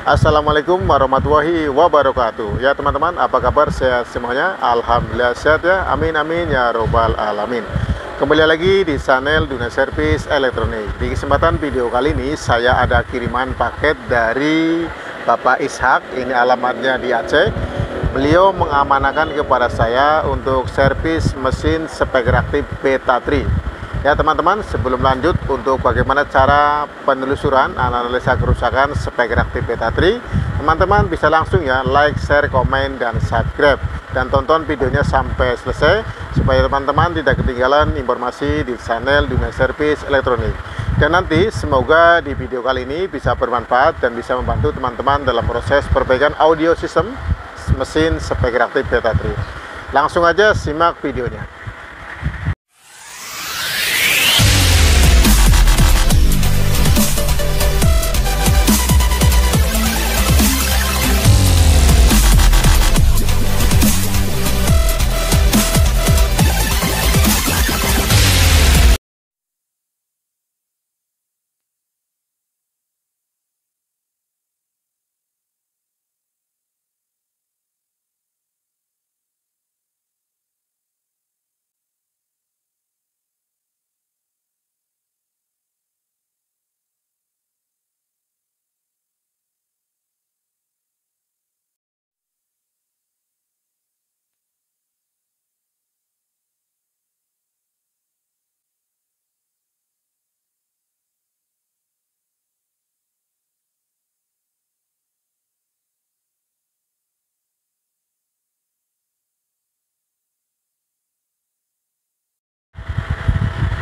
Assalamualaikum warahmatullahi wabarakatuh. Ya teman-teman, apa kabar? Sehat semuanya? Alhamdulillah sehat ya. Amin amin ya robbal alamin. Kembali lagi di channel Dunia Servis Elektronik. Di kesempatan video kali ini saya ada kiriman paket dari Bapak Ishak. Ini alamatnya di Aceh. Beliau mengamanahkan kepada saya untuk servis mesin speaker aktif Beta 3. Ya teman-teman, sebelum lanjut untuk bagaimana cara penelusuran analisa kerusakan speaker aktif Beta 3, teman-teman bisa langsung ya like, share, komen, dan subscribe, dan tonton videonya sampai selesai supaya teman-teman tidak ketinggalan informasi di channel Dunia Servis Elektronik. Dan nanti semoga di video kali ini bisa bermanfaat dan bisa membantu teman-teman dalam proses perbaikan audio sistem mesin speaker aktif Beta 3. Langsung aja simak videonya.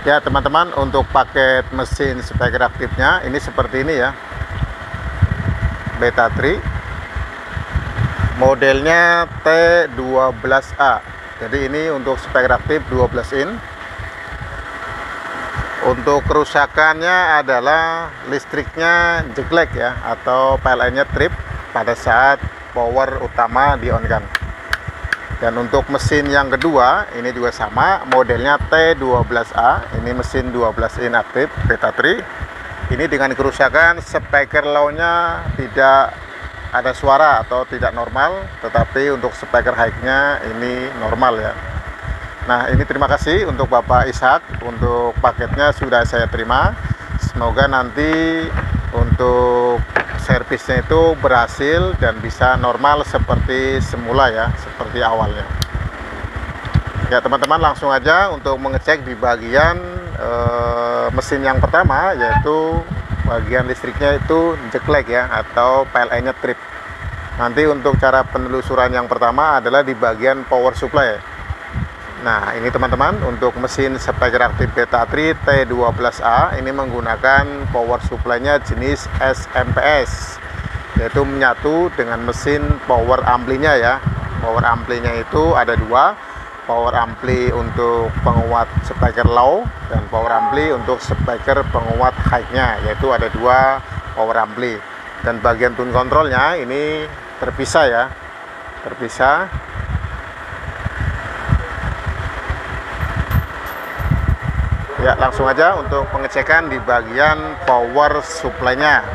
Ya teman-teman, untuk paket mesin speaker aktifnya ini seperti ini ya, Beta 3 modelnya T12A. Jadi ini untuk speaker aktif 12 in. Untuk kerusakannya adalah listriknya jeglek ya, atau PLN nya trip pada saat power utama di on kan. Dan untuk mesin yang kedua ini juga sama, modelnya T12A. Ini mesin 12 in aktif Beta 3. Ini dengan kerusakan speaker low-nya tidak ada suara atau tidak normal, tetapi untuk speaker high-nya ini normal ya. Nah, ini terima kasih untuk Bapak Ishak, untuk paketnya sudah saya terima. Semoga nanti untuk servisnya itu berhasil dan bisa normal seperti semula ya, seperti awalnya. Ya teman-teman, langsung aja untuk mengecek di bagian mesin yang pertama, yaitu bagian listriknya itu jeglek ya, atau PLN nya trip. Nanti untuk cara penelusuran yang pertama adalah di bagian power supply. Nah ini teman-teman, untuk mesin speaker aktif Beta 3 T12A ini menggunakan power supply-nya jenis SMPS, yaitu menyatu dengan mesin power ampli-nya ya. Power ampli-nya itu ada dua, power ampli untuk penguat speaker low dan power ampli untuk speaker penguat high-nya, yaitu ada dua power ampli. Dan bagian tune control-nya ini terpisah ya, terpisah. Ya, langsung aja untuk pengecekan di bagian power supply-nya.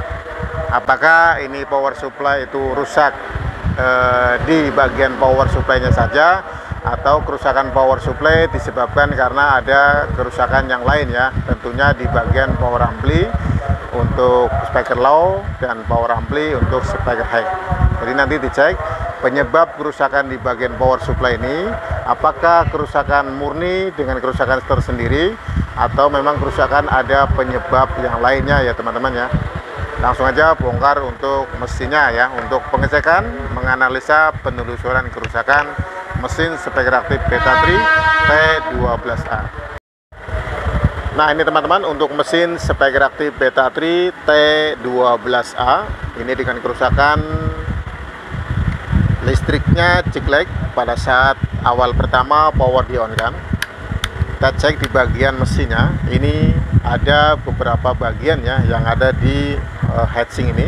Apakah ini power supply itu rusak di bagian power supply-nya saja, atau kerusakan power supply disebabkan karena ada kerusakan yang lain ya. Tentunya di bagian power ampli untuk speaker low dan power ampli untuk speaker high. Jadi nanti dicek penyebab kerusakan di bagian power supply ini, apakah kerusakan murni dengan kerusakan tersendiri, atau memang kerusakan ada penyebab yang lainnya ya teman-teman ya. Langsung aja bongkar untuk mesinnya ya, untuk pengecekan, menganalisa penelusuran kerusakan mesin speaker aktif Beta 3 T12A. Nah ini teman-teman, untuk mesin speaker aktif Beta 3 T12A ini dengan kerusakan listriknya jeglek pada saat awal pertama power di on kan. Kita cek di bagian mesinnya, ini ada beberapa bagian ya yang ada di heatsink ini.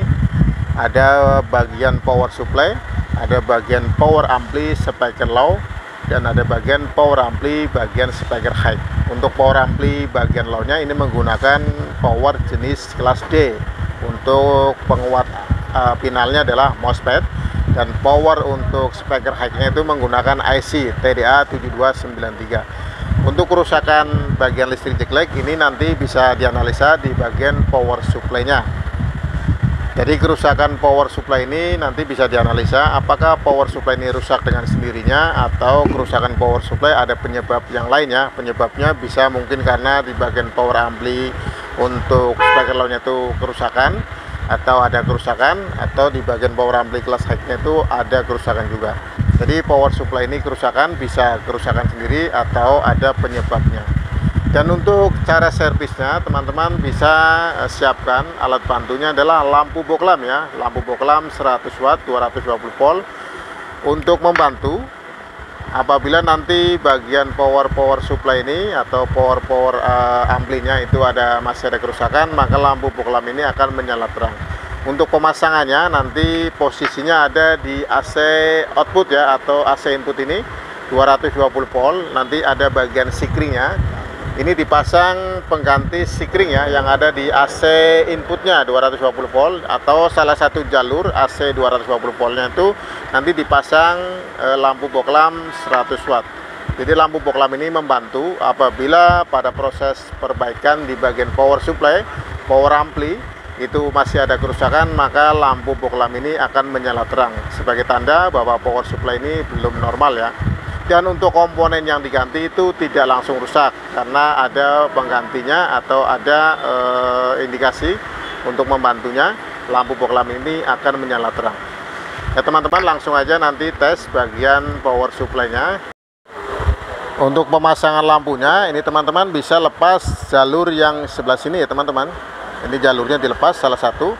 Ada bagian power supply, ada bagian power ampli speaker low, dan ada bagian power ampli bagian speaker high. Untuk power ampli bagian low-nya ini menggunakan power jenis kelas D untuk penguat finalnya adalah MOSFET, dan power untuk speaker high-nya itu menggunakan IC TDA 7293. Untuk kerusakan bagian listrik jelek ini nanti bisa dianalisa di bagian power supply-nya. Jadi kerusakan power supply ini nanti bisa dianalisa apakah power supply ini rusak dengan sendirinya atau kerusakan power supply ada penyebab yang lainnya. Penyebabnya bisa mungkin karena di bagian power ampli untuk speaker low-nya itu kerusakan, atau ada kerusakan, atau di bagian power ampli kelas high-nya itu ada kerusakan juga. Jadi power supply ini kerusakan, bisa kerusakan sendiri atau ada penyebabnya. Dan untuk cara servisnya, teman-teman bisa siapkan alat bantunya adalah lampu boklam ya, lampu boklam 100 watt 220 volt untuk membantu apabila nanti bagian power supply ini atau power amplinya itu masih ada kerusakan, maka lampu boklam ini akan menyala terang. Untuk pemasangannya nanti posisinya ada di AC output ya, atau AC input ini 220 volt, nanti ada bagian sikringnya. Ini dipasang pengganti sikring ya, yang ada di AC inputnya 220 volt, atau salah satu jalur AC 220 voltnya itu nanti dipasang lampu boklam 100 watt. Jadi lampu boklam ini membantu apabila pada proses perbaikan di bagian power supply, power ampli itu masih ada kerusakan, maka lampu boklam ini akan menyala terang sebagai tanda bahwa power supply ini belum normal ya. Dan untuk komponen yang diganti itu tidak langsung rusak karena ada penggantinya atau ada indikasi untuk membantunya, lampu boklam ini akan menyala terang. Ya teman-teman, langsung aja nanti tes bagian power supply-nya. Untuk pemasangan lampunya ini teman-teman bisa lepas jalur yang sebelah sini ya teman-teman. Ini jalurnya dilepas salah satu,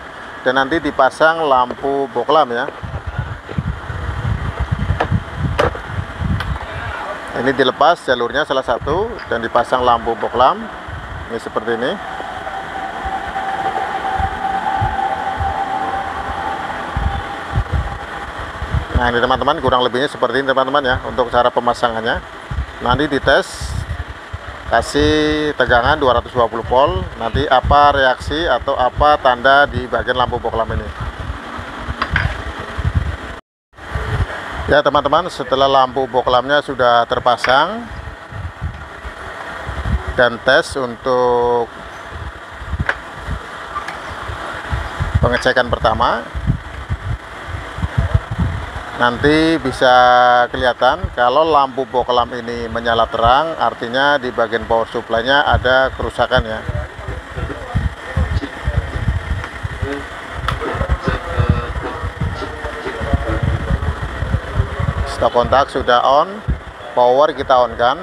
dan nanti dipasang lampu boklam ya. Ini dilepas jalurnya salah satu dan dipasang lampu boklam. Ini seperti ini. Nah ini teman-teman, kurang lebihnya seperti ini teman-teman ya untuk cara pemasangannya. Nanti dites, kasih tegangan 220 volt, nanti apa reaksi atau apa tanda di bagian lampu boklam ini. Ya teman-teman, setelah lampu boklamnya sudah terpasang dan tes untuk pengecekan pertama, nanti bisa kelihatan kalau lampu boklam ini menyala terang, artinya di bagian power supply-nya ada kerusakan ya. Stop kontak sudah on, power kita on kan.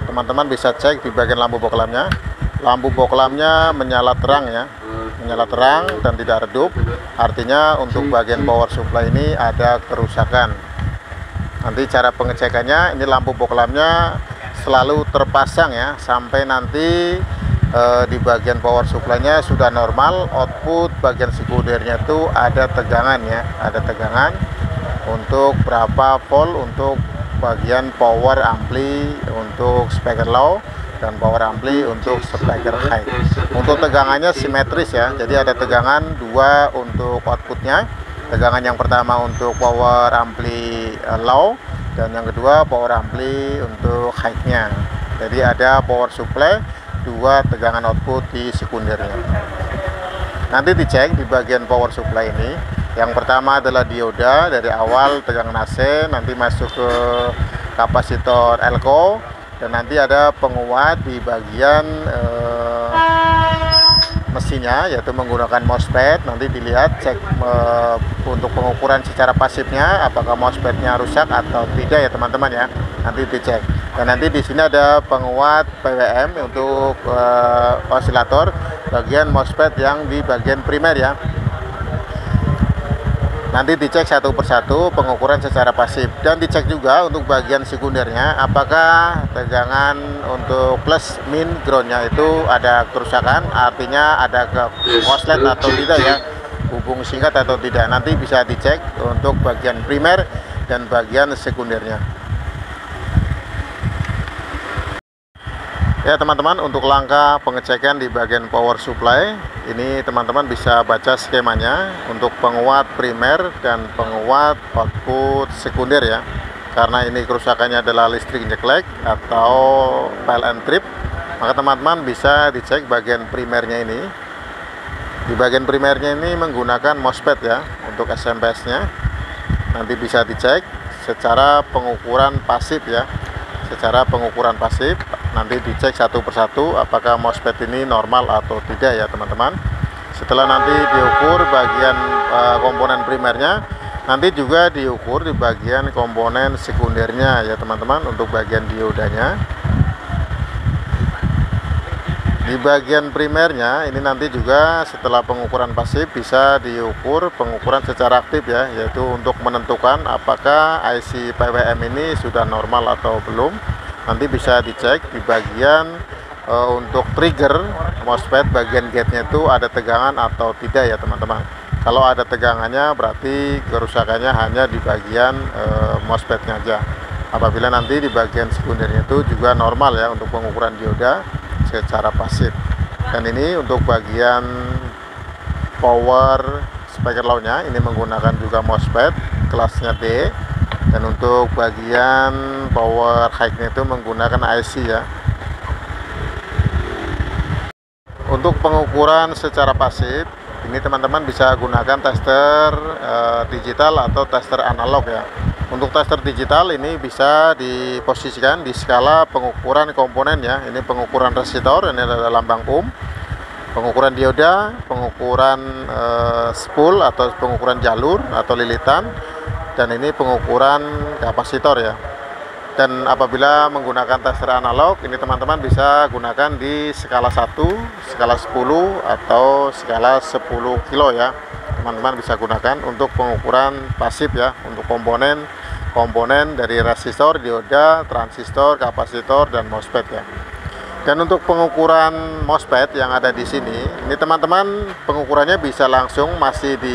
Teman-teman bisa cek di bagian lampu boklamnya. Lampu boklamnya menyala terang ya, menyala terang dan tidak redup. Artinya untuk bagian power supply ini ada kerusakan. Nanti cara pengecekannya, ini lampu boklamnya selalu terpasang ya, sampai nanti di bagian power supply-nya sudah normal. Output bagian sekundernya itu ada tegangan ya, ada tegangan untuk berapa volt untuk bagian power ampli untuk speaker low dan power ampli untuk speaker high. Untuk tegangannya simetris ya, jadi ada tegangan dua untuk outputnya. Tegangan yang pertama untuk power ampli low dan yang kedua power ampli untuk high-nya. Jadi ada power supply, dua tegangan output di sekundernya. Nanti dicek di bagian power supply ini. Yang pertama adalah dioda, dari awal tegangan AC, nanti masuk ke kapasitor elko, dan nanti ada penguat di bagian mesinnya, yaitu menggunakan MOSFET. Nanti dilihat cek untuk pengukuran secara pasifnya apakah MOSFET-nya rusak atau tidak ya teman-teman ya. Nanti dicek. Dan nanti di sini ada penguat PWM untuk osilator bagian MOSFET yang di bagian primer ya. Nanti dicek satu persatu pengukuran secara pasif, dan dicek juga untuk bagian sekundernya apakah tegangan untuk plus min groundnya itu ada kerusakan, artinya ada korslet atau tidak ya, hubung singkat atau tidak. Nanti bisa dicek untuk bagian primer dan bagian sekundernya. Ya teman-teman, untuk langkah pengecekan di bagian power supply ini teman-teman bisa baca skemanya untuk penguat primer dan penguat output sekunder ya. Karena ini kerusakannya adalah listrik nyeklek atau PLN trip, maka teman-teman bisa dicek bagian primernya ini. Di bagian primernya ini menggunakan MOSFET ya untuk SMP nya. Nanti bisa dicek secara pengukuran pasif ya, secara pengukuran pasif. Nanti dicek satu persatu apakah MOSFET ini normal atau tidak ya teman-teman. Setelah nanti diukur bagian komponen primernya, nanti juga diukur di bagian komponen sekundernya ya teman-teman, untuk bagian diodanya. Di bagian primernya ini nanti juga setelah pengukuran pasif bisa diukur pengukuran secara aktif ya, yaitu untuk menentukan apakah IC PWM ini sudah normal atau belum. Nanti bisa dicek di bagian untuk trigger MOSFET, bagian gate-nya itu ada tegangan atau tidak ya teman-teman. Kalau ada tegangannya berarti kerusakannya hanya di bagian MOSFET-nya aja. Apabila nanti di bagian sekundernya itu juga normal ya untuk pengukuran dioda secara pasif. Dan ini untuk bagian power speaker low-nya ini menggunakan juga MOSFET kelasnya D. Dan untuk bagian power high-nya itu menggunakan IC ya. Untuk pengukuran secara pasif ini teman-teman bisa gunakan tester digital atau tester analog ya. Untuk tester digital ini bisa diposisikan di skala pengukuran komponen ya. Ini pengukuran resistor, ini adalah lambang ohm. Pengukuran dioda, pengukuran spool atau pengukuran jalur atau lilitan, dan ini pengukuran kapasitor ya. Dan apabila menggunakan tester analog ini teman-teman bisa gunakan di skala 1, skala 10 atau skala 10 kilo ya. Teman-teman bisa gunakan untuk pengukuran pasif ya, untuk komponen dari resistor, dioda, transistor, kapasitor, dan MOSFET ya. Dan untuk pengukuran MOSFET yang ada di sini, ini teman-teman pengukurannya bisa langsung masih di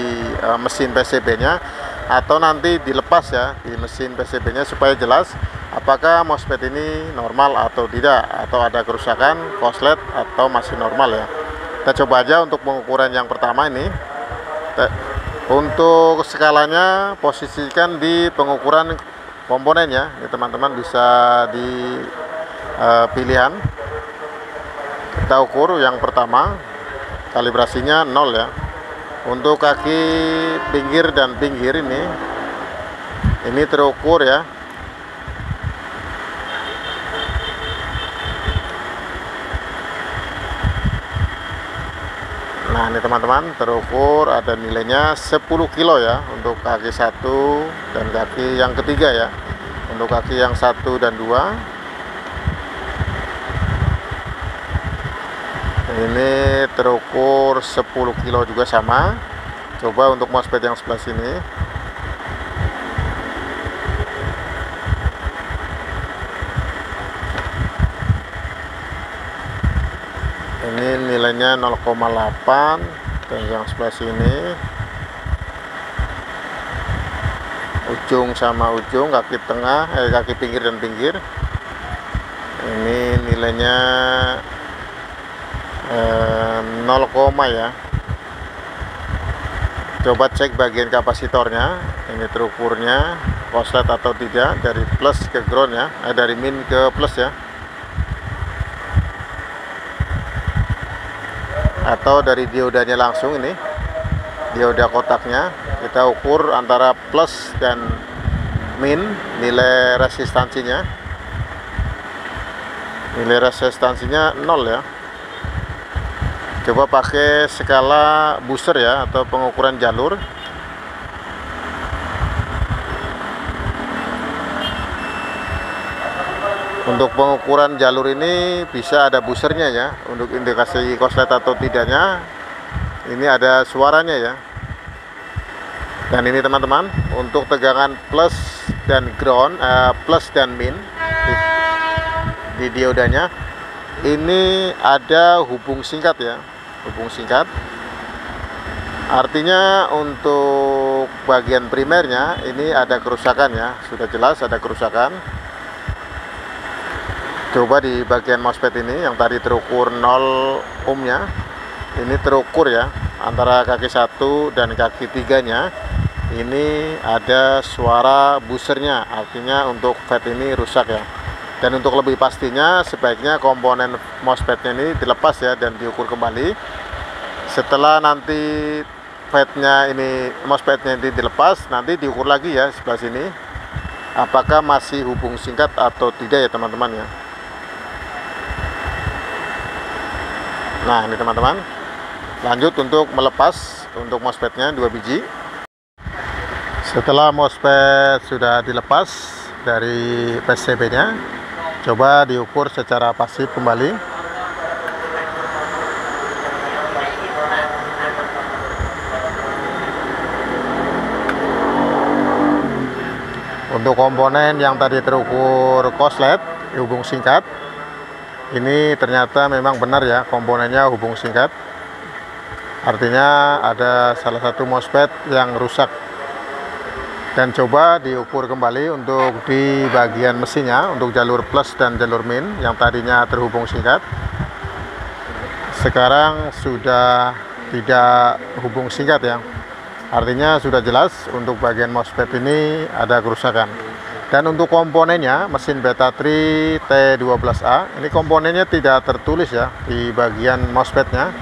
mesin PCB-nya atau nanti dilepas ya di mesin PCB-nya supaya jelas apakah MOSFET ini normal atau tidak, atau ada kerusakan, korslet atau masih normal ya. Kita coba aja untuk pengukuran yang pertama ini. Untuk skalanya posisikan di pengukuran komponen ya. Ini teman-teman bisa di pilihan. Kita ukur yang pertama, kalibrasinya 0 ya. Untuk kaki pinggir dan pinggir ini terukur ya. Nah ini teman-teman terukur ada nilainya 10 kilo ya untuk kaki 1 dan kaki yang ketiga ya. Untuk kaki yang 1 dan 2 ini terukur 10 kilo juga sama. Coba untuk MOSFET yang sebelah sini. Ini nilainya 0,8 dan yang sebelah sini ujung sama ujung, kaki tengah, kaki pinggir dan pinggir ini nilainya 0, ya. Coba cek bagian kapasitornya, ini terukurnya korslet atau tidak dari plus ke ground ya, dari min ke plus ya, atau dari diodanya langsung. Ini dioda kotaknya kita ukur antara plus dan min nilai resistansinya. Nilai resistansinya 0 ya. Coba pakai skala booster ya atau pengukuran jalur. Untuk pengukuran jalur ini bisa ada boosternya ya, untuk indikasi korslet atau tidaknya. Ini ada suaranya ya. Dan ini teman-teman untuk tegangan plus dan ground, plus dan min di diodanya ini ada hubung singkat ya, hubung singkat. Artinya untuk bagian primernya ini ada kerusakan ya, sudah jelas ada kerusakan. Coba di bagian MOSFET ini yang tadi terukur 0 ohmnya, ini terukur ya, antara kaki 1 dan kaki 3-nya ini ada suara busernya, artinya untuk FET ini rusak ya. Dan untuk lebih pastinya sebaiknya komponen MOSFET-nya ini dilepas ya dan diukur kembali. Setelah nanti FET-nya ini, MOSFET-nya ini dilepas, nanti diukur lagi ya sebelah sini apakah masih hubung singkat atau tidak ya teman-teman ya. Nah ini teman-teman, lanjut untuk melepas untuk MOSFET-nya 2 biji. Setelah MOSFET sudah dilepas dari PCB-nya, coba diukur secara pasif kembali. Untuk komponen yang tadi terukur korslet hubung singkat, ini ternyata memang benar ya, komponennya hubung singkat. Artinya ada salah satu MOSFET yang rusak. Dan coba diukur kembali untuk di bagian mesinnya, untuk jalur plus dan jalur min yang tadinya terhubung singkat, sekarang sudah tidak hubung singkat ya. Artinya sudah jelas untuk bagian MOSFET ini ada kerusakan. Dan untuk komponennya, mesin Beta3 T12A, ini komponennya tidak tertulis ya di bagian MOSFET-nya.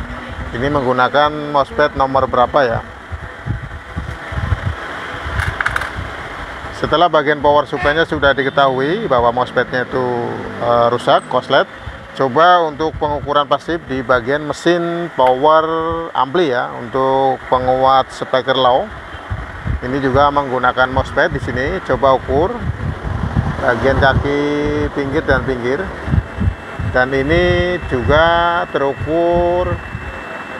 Ini menggunakan MOSFET nomor berapa ya. Setelah bagian power supply-nya sudah diketahui bahwa MOSFET-nya itu rusak, korslet, coba untuk pengukuran pasif di bagian mesin power ampli ya, untuk penguat speaker low. Ini juga menggunakan MOSFET di sini. Coba ukur bagian kaki pinggir dan pinggir. Dan ini juga terukur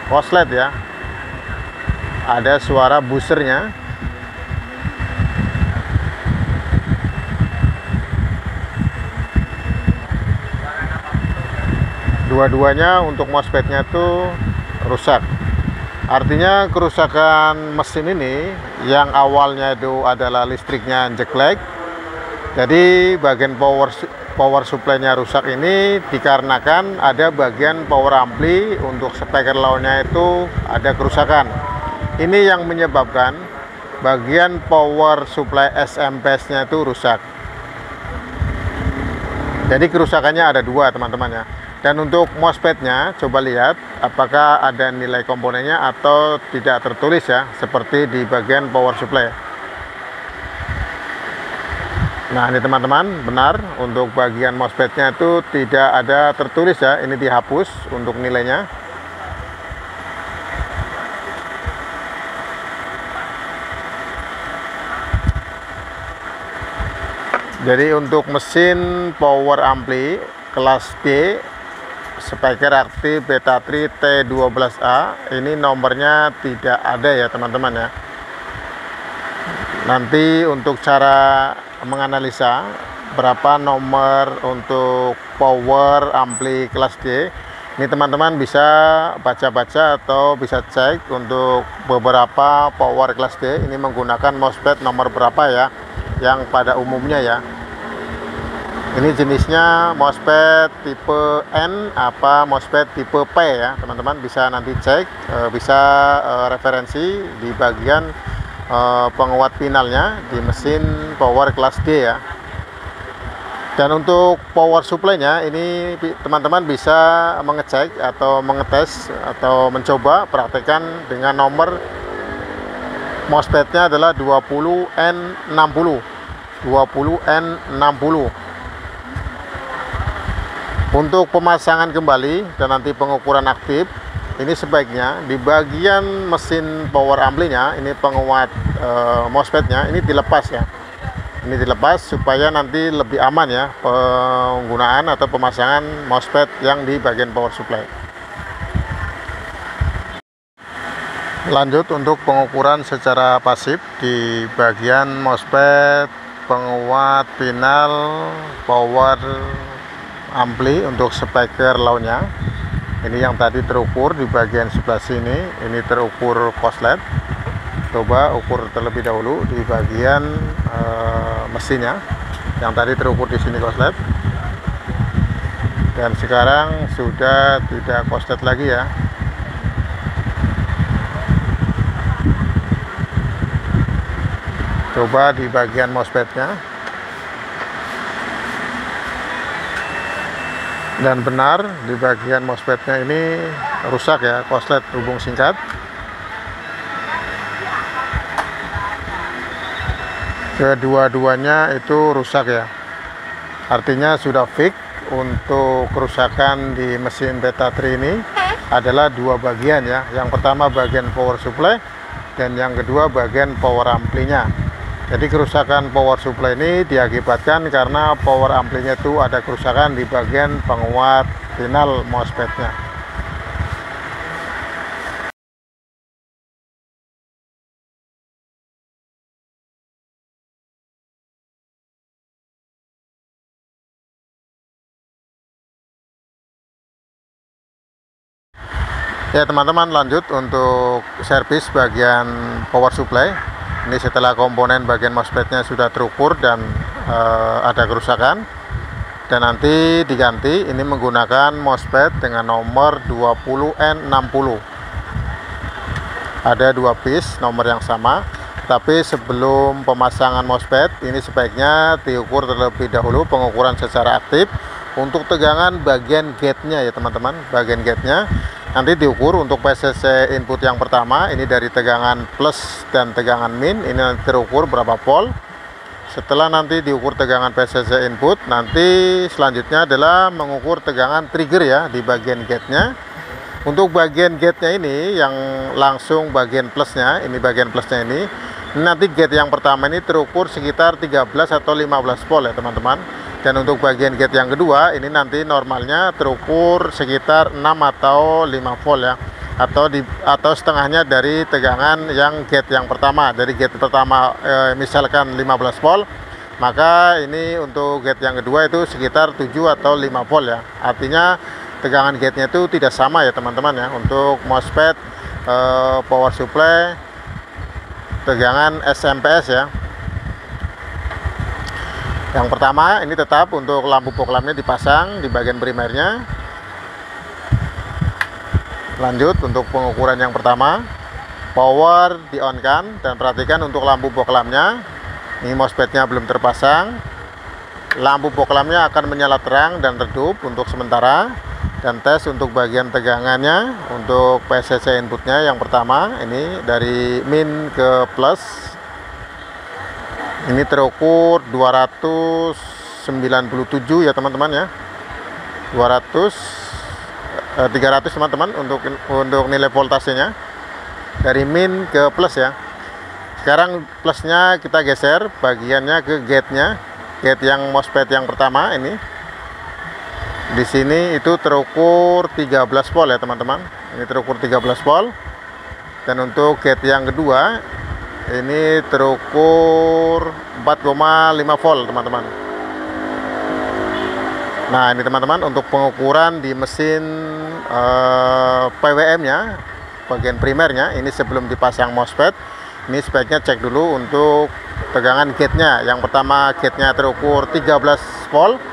korslet ya. Ada suara busernya. Dua-duanya untuk MOSFET-nya itu rusak. Artinya kerusakan mesin ini yang awalnya itu adalah listriknya jeglek. Jadi bagian power supply-nya rusak ini dikarenakan ada bagian power ampli untuk speaker low-nya itu ada kerusakan. Ini yang menyebabkan bagian power supply SMP-nya itu rusak. Jadi kerusakannya ada dua teman-teman ya. Dan untuk MOSFET-nya coba lihat apakah ada nilai komponennya atau tidak tertulis ya, seperti di bagian power supply. Nah ini teman-teman, benar untuk bagian MOSFET-nya itu tidak ada tertulis ya, ini dihapus untuk nilainya. Jadi untuk mesin power ampli kelas D speaker aktif Beta3 T12A ini nomornya tidak ada ya teman-teman ya. Nanti untuk cara menganalisa berapa nomor untuk power ampli kelas D, ini teman-teman bisa baca-baca atau bisa cek untuk beberapa power kelas D ini menggunakan MOSFET nomor berapa ya, yang pada umumnya ya. Ini jenisnya MOSFET tipe N apa MOSFET tipe P ya teman-teman, bisa nanti cek, bisa referensi di bagian penguat finalnya di mesin power kelas D ya. Dan untuk power supply-nya ini teman-teman bisa mengecek atau mengetes atau mencoba praktekkan dengan nomor MOSFET-nya adalah 20N60 Untuk pemasangan kembali dan nanti pengukuran aktif, ini sebaiknya di bagian mesin power amplinya, ini penguat MOSFET-nya ini dilepas ya. Ini dilepas supaya nanti lebih aman ya penggunaan atau pemasangan MOSFET yang di bagian power supply. Lanjut untuk pengukuran secara pasif di bagian MOSFET penguat final power ampli untuk speaker low-nya. Ini yang tadi terukur di bagian sebelah sini, ini terukur korslet. Coba ukur terlebih dahulu di bagian mesinnya, yang tadi terukur di sini korslet. dan sekarang sudah tidak korslet lagi ya. Coba di bagian MOSFET-nya, dan benar di bagian MOSFET-nya ini rusak ya, korslet hubung singkat. Kedua-duanya itu rusak ya, artinya sudah fix. Untuk kerusakan di mesin Beta 3 ini adalah dua bagian ya. Yang pertama bagian power supply, dan yang kedua bagian power amplinya. Jadi kerusakan power supply ini diakibatkan karena power amplinya itu ada kerusakan di bagian penguat final MOSFET-nya. Ya teman-teman, lanjut untuk servis bagian power supply. Ini setelah komponen bagian MOSFET-nya sudah terukur dan ada kerusakan, dan nanti diganti. Ini menggunakan MOSFET dengan nomor 20N60. Ada dua piece nomor yang sama, tapi sebelum pemasangan MOSFET ini sebaiknya diukur terlebih dahulu pengukuran secara aktif untuk tegangan bagian gate-nya ya teman-teman. Bagian gate-nya nanti diukur untuk PCC input yang pertama, ini dari tegangan plus dan tegangan min, ini nanti terukur berapa volt. Setelah nanti diukur tegangan PCC input, nanti selanjutnya adalah mengukur tegangan trigger ya di bagian gate-nya. Untuk bagian gate-nya ini yang langsung bagian plusnya, ini bagian plusnya ini nanti gate yang pertama ini terukur sekitar 13 atau 15 volt ya teman-teman. Dan untuk bagian gate yang kedua ini nanti normalnya terukur sekitar 6 atau 5 volt ya, atau setengahnya dari tegangan yang gate yang pertama. Dari gate pertama misalkan 15 volt, maka ini untuk gate yang kedua itu sekitar 7 atau 5 volt ya. Artinya tegangan gate-nya itu tidak sama ya teman-teman ya. Untuk MOSFET power supply tegangan SMPS ya. Yang pertama ini tetap untuk lampu fog lampnya dipasang di bagian primernya. Lanjut untuk pengukuran yang pertama, power di on kan, dan perhatikan untuk lampu fog lampnya ini MOSFET-nya belum terpasang. Lampu fog lampnya akan menyala terang dan redup untuk sementara. Dan tes untuk bagian tegangannya untuk PCC inputnya yang pertama ini dari min ke plus. Ini terukur 297 ya teman-teman ya. 300 teman-teman untuk nilai voltasenya dari min ke plus ya. Sekarang plusnya kita geser bagiannya ke gate-nya, gate yang MOSFET yang pertama ini. Di sini itu terukur 13 volt ya teman-teman. Ini terukur 13 volt. Dan untuk gate yang kedua ini terukur 4,5 volt teman-teman. Nah ini teman-teman untuk pengukuran di mesin PWM nya bagian primernya ini sebelum dipasang MOSFET, ini sebaiknya cek dulu untuk tegangan gate-nya. Yang pertama gate-nya terukur 13 volt,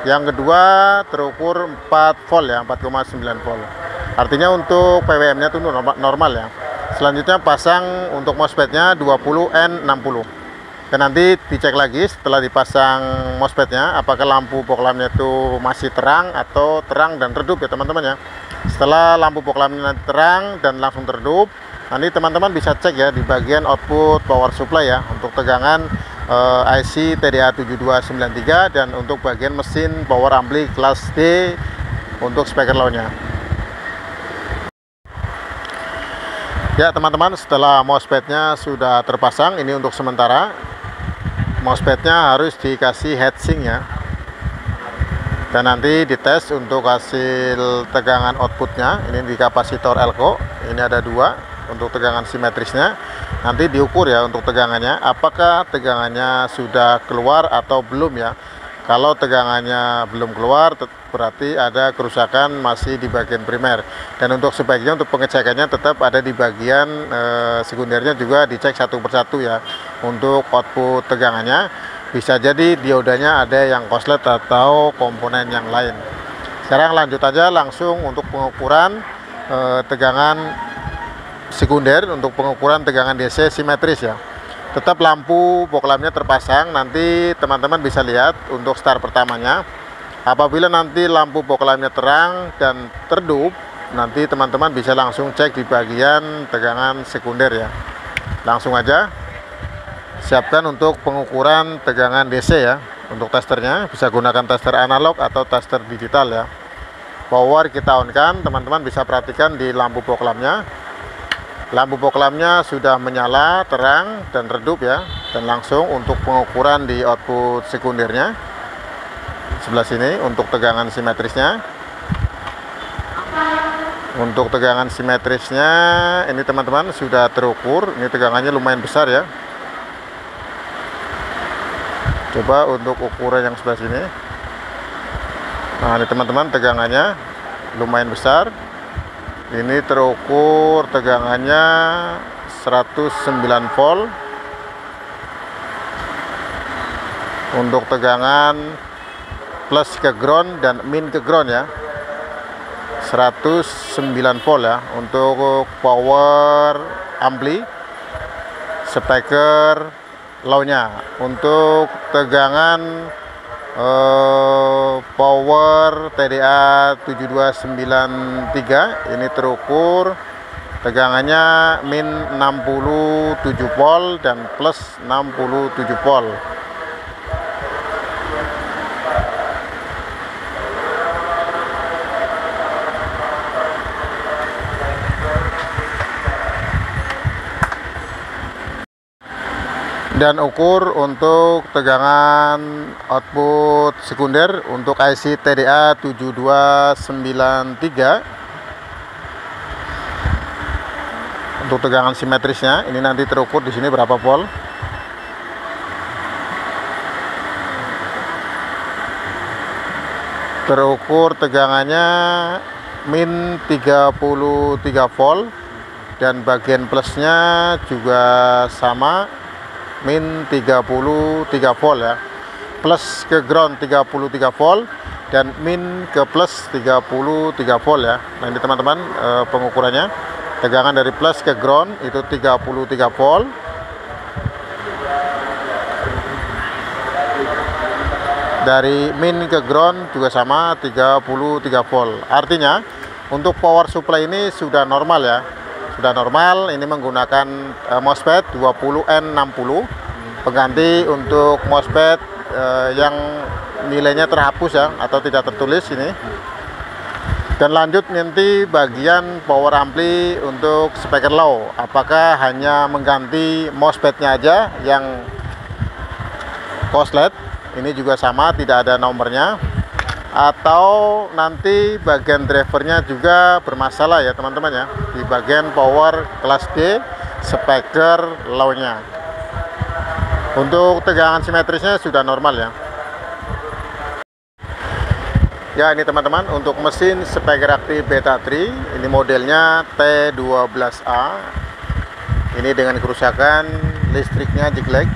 yang kedua terukur 4 volt ya, 4,9 volt. Artinya untuk PWM nya itu normal ya. Selanjutnya pasang untuk MOSFET-nya 20N60. Dan nanti dicek lagi setelah dipasang MOSFET-nya apakah lampu fog lampnya itu masih terang atau terang dan redup ya teman-teman ya. Setelah lampu fog lampnya terang dan langsung redup, nanti teman-teman bisa cek ya di bagian output power supply ya untuk tegangan IC TDA7293 dan untuk bagian mesin power ampli kelas D untuk speaker low-nya. Ya teman-teman, setelah MOSFET-nya sudah terpasang, ini untuk sementara MOSFET-nya harus dikasih heatsink ya. Dan nanti dites untuk hasil tegangan outputnya. Ini di kapasitor elko, ini ada dua untuk tegangan simetrisnya. Nanti diukur ya untuk tegangannya, apakah tegangannya sudah keluar atau belum ya. Kalau tegangannya belum keluar, berarti ada kerusakan masih di bagian primer. Dan untuk sebaiknya untuk pengecekannya tetap ada di bagian sekundernya juga dicek satu persatu ya. Untuk output tegangannya bisa jadi diodanya ada yang korslet atau komponen yang lain. Sekarang lanjut aja langsung untuk pengukuran tegangan sekunder, untuk pengukuran tegangan DC simetris ya. Tetap lampu fog lampnya terpasang. Nanti teman-teman bisa lihat untuk start pertamanya. Apabila nanti lampu fog lampnya terang dan redup, nanti teman-teman bisa langsung cek di bagian tegangan sekunder ya. Langsung aja siapkan untuk pengukuran tegangan DC ya. Untuk testernya bisa gunakan tester analog atau tester digital ya. Power kita on kan, teman-teman bisa perhatikan di lampu fog lampnya. Lampu fog lampnya sudah menyala terang dan redup ya. Dan langsung untuk pengukuran di output sekundernya sebelah sini untuk tegangan simetrisnya. Untuk tegangan simetrisnya ini teman-teman sudah terukur. Ini tegangannya lumayan besar ya. Coba untuk ukuran yang sebelah sini. Nah ini teman-teman tegangannya lumayan besar. Ini terukur tegangannya 109 volt. Untuk tegangan plus ke ground dan min ke ground ya, 109 volt ya. Untuk power ampli, speaker, low-nya. Untuk tegangan power TDA 7293 ini terukur tegangannya min 67 volt dan plus 67 volt. Dan ukur untuk tegangan output sekunder untuk IC TDA 7293. Untuk tegangan simetrisnya ini nanti terukur di sini berapa volt. Terukur tegangannya min 33 volt dan bagian plusnya juga sama min 33 volt ya. Plus ke ground 33 volt dan min ke plus 33 volt ya. Nah ini teman-teman pengukurannya. Tegangan dari plus ke ground itu 33 volt. Dari min ke ground juga sama 33 volt. Artinya untuk power supply ini sudah normal ya. Sudah normal. Ini menggunakan MOSFET 20N60 pengganti untuk MOSFET yang nilainya terhapus ya atau tidak tertulis ini. Dan lanjut nanti bagian power ampli untuk speaker low, apakah hanya mengganti MOSFET-nya aja yang korslet, ini juga sama tidak ada nomornya, atau nanti bagian drivernya juga bermasalah ya teman-teman ya, di bagian power kelas D speaker low-nya. Untuk tegangan simetrisnya sudah normal ya. Ya ini teman-teman untuk mesin speaker aktif Beta 3, ini modelnya T12A. Ini dengan kerusakan listriknya jeglek.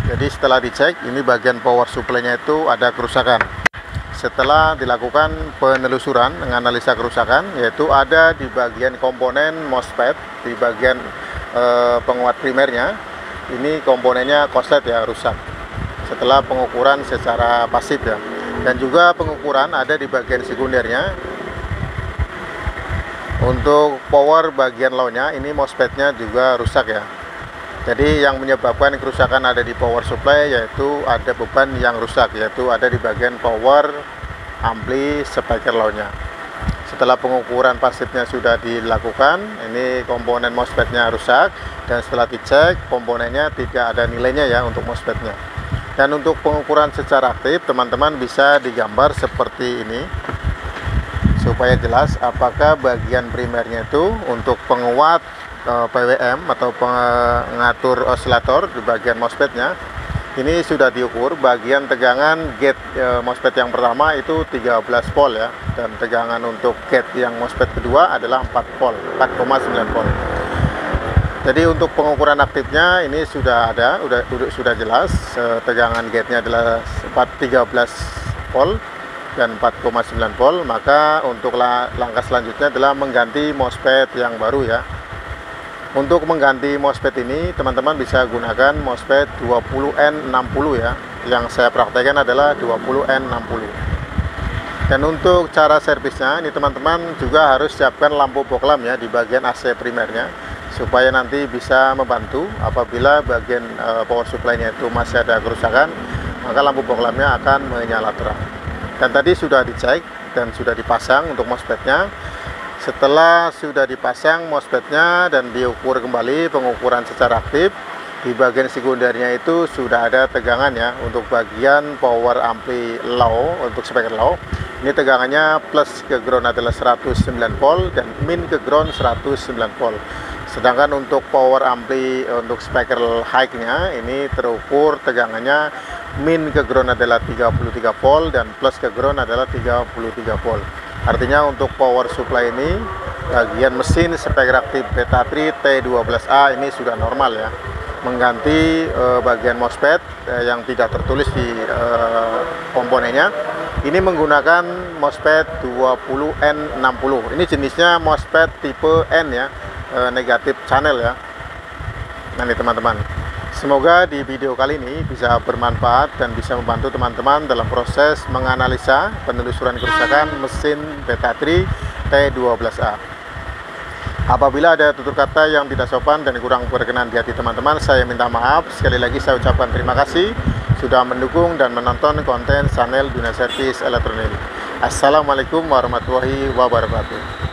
Jadi setelah dicek ini bagian power supply-nya itu ada kerusakan. Setelah dilakukan penelusuran menganalisa kerusakan, yaitu ada di bagian komponen MOSFET, di bagian penguat primernya. Ini komponennya korslet ya, rusak. Setelah pengukuran secara pasif ya. Dan juga pengukuran ada di bagian sekundernya. Untuk power bagian low-nya ini MOSFET-nya juga rusak ya. Jadi yang menyebabkan kerusakan ada di power supply yaitu ada beban yang rusak, yaitu ada di bagian power ampli speaker low-nya. Setelah pengukuran pasifnya sudah dilakukan, ini komponen MOSFET-nya rusak dan setelah dicek komponennya tidak ada nilainya ya untuk MOSFET-nya. Dan untuk pengukuran secara aktif teman-teman bisa digambar seperti ini supaya jelas apakah bagian primernya itu untuk penguat PWM atau pengatur osilator di bagian MOSFET-nya ini sudah diukur. Bagian tegangan gate MOSFET yang pertama itu 13 volt ya, dan tegangan untuk gate yang MOSFET kedua adalah 4 volt, 4,9 volt. Jadi untuk pengukuran aktifnya ini sudah ada, sudah jelas. Tegangan gate-nya adalah 13 volt dan 4,9 volt, maka untuk langkah selanjutnya adalah mengganti MOSFET yang baru ya. Untuk mengganti MOSFET ini teman-teman bisa gunakan MOSFET 20N60 ya. Yang saya praktekkan adalah 20N60. Dan untuk cara servisnya ini teman-teman juga harus siapkan lampu fog lamp ya di bagian AC primernya, supaya nanti bisa membantu apabila bagian power supply-nya itu masih ada kerusakan, maka lampu fog lamp-nya akan menyala terang. Dan tadi sudah dicek dan sudah dipasang untuk MOSFET-nya. Setelah sudah dipasang MOSFET-nya dan diukur kembali pengukuran secara aktif, di bagian sekundernya itu sudah ada tegangan ya. Untuk bagian power ampli low, untuk speaker low, ini tegangannya plus ke ground adalah 109 volt dan min ke ground 109 volt. Sedangkan untuk power ampli untuk speaker high-nya ini terukur tegangannya min ke ground adalah 33 volt dan plus ke ground adalah 33 volt. Artinya untuk power supply ini bagian mesin speaker aktif Beta 3 T12A ini sudah normal ya, mengganti bagian MOSFET yang tidak tertulis di komponennya. Ini menggunakan MOSFET 20N60. Ini jenisnya MOSFET tipe N ya, negatif channel ya. Nah ini teman-teman, semoga di video kali ini bisa bermanfaat dan bisa membantu teman-teman dalam proses menganalisa penelusuran kerusakan mesin Beta 3 T12A. Apabila ada tutur kata yang tidak sopan dan kurang berkenan di hati teman-teman, saya minta maaf. Sekali lagi saya ucapkan terima kasih sudah mendukung dan menonton konten channel Dunia Servis Elektronik. Assalamualaikum warahmatullahi wabarakatuh.